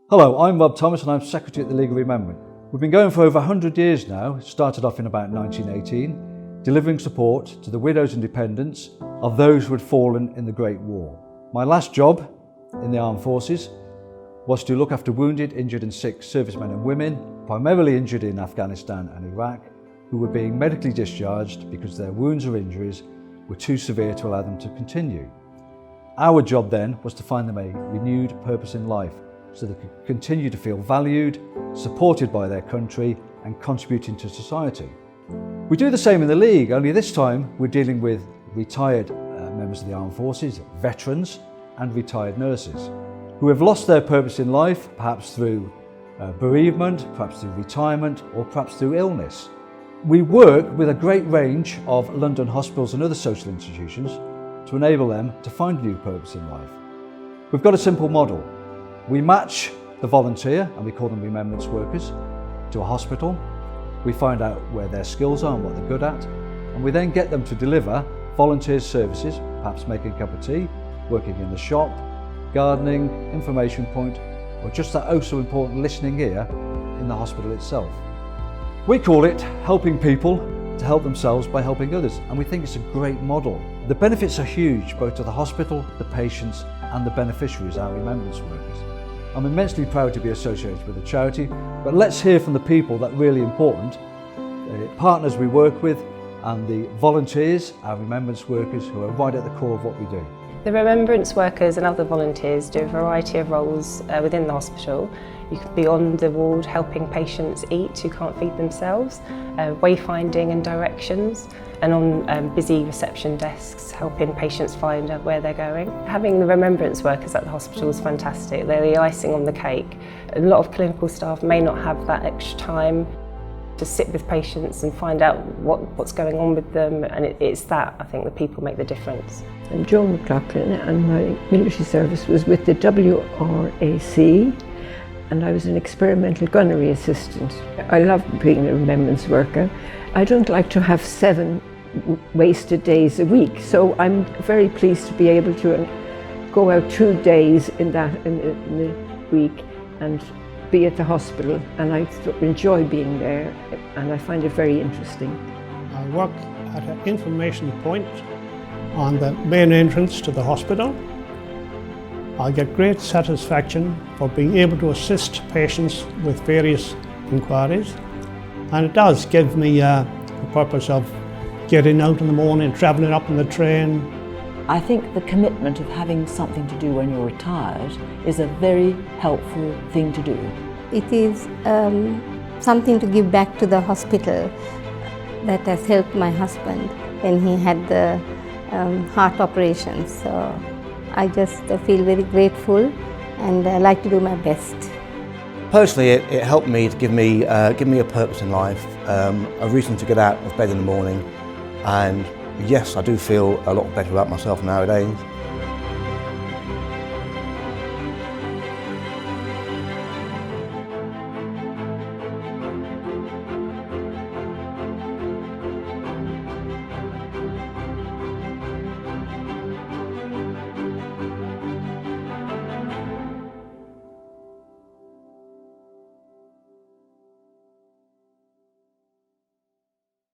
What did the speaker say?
Hello, I'm Rob Thomas and I'm Secretary at the League of Remembrance. We've been going for over 100 years now. It started off in about 1918, delivering support to the widows and dependents of those who had fallen in the Great War. My last job in the armed forces was to look after wounded, injured and sick servicemen and women, primarily injured in Afghanistan and Iraq, who were being medically discharged because their wounds or injuries were too severe to allow them to continue. Our job then was to find them a renewed purpose in life, so they could continue to feel valued, supported by their country and contributing to society. We do the same in the League, only this time we're dealing with retired members of the armed forces, veterans and retired nurses who have lost their purpose in life, perhaps through bereavement, perhaps through retirement or perhaps through illness. We work with a great range of London hospitals and other social institutions to enable them to find a new purpose in life. We've got a simple model. We match the volunteer, and we call them remembrance workers, to a hospital. We find out where their skills are and what they're good at, and we then get them to deliver volunteer services, perhaps making a cup of tea, working in the shop, gardening, information point, or just that oh so important listening ear in the hospital itself. We call it helping people to help themselves by helping others, and we think it's a great model. The benefits are huge, both to the hospital, the patients, and the beneficiaries, our remembrance workers. I'm immensely proud to be associated with the charity, but let's hear from the people that are really important, the partners we work with, and the volunteers, our remembrance workers, who are right at the core of what we do. The remembrance workers and other volunteers do a variety of roles within the hospital. You could be on the ward helping patients eat who can't feed themselves, wayfinding and directions, and on busy reception desks helping patients find out where they're going. Having the remembrance workers at the hospital is fantastic. They're the icing on the cake. A lot of clinical staff may not have that extra time to sit with patients and find out what's going on with them, and it's that, I think, that people make the difference. I'm Joan McLaughlin and my military service was with the WRAC, and I was an experimental gunnery assistant. I love being a remembrance worker. I don't like to have 7 wasted days a week, so I'm very pleased to be able to go out 2 days in the week and be at the hospital, and I enjoy being there and I find it very interesting. I work at an information point on the main entrance to the hospital. I get great satisfaction for being able to assist patients with various inquiries, and it does give me a purpose of getting out in the morning, travelling up in the train. I think the commitment of having something to do when you're retired is a very helpful thing to do. It is something to give back to the hospital that has helped my husband when he had the heart operations. So I just feel very grateful and I like to do my best. Personally, it helped me to give me a purpose in life, a reason to get out of bed in the morning, and yes, I do feel a lot better about myself nowadays.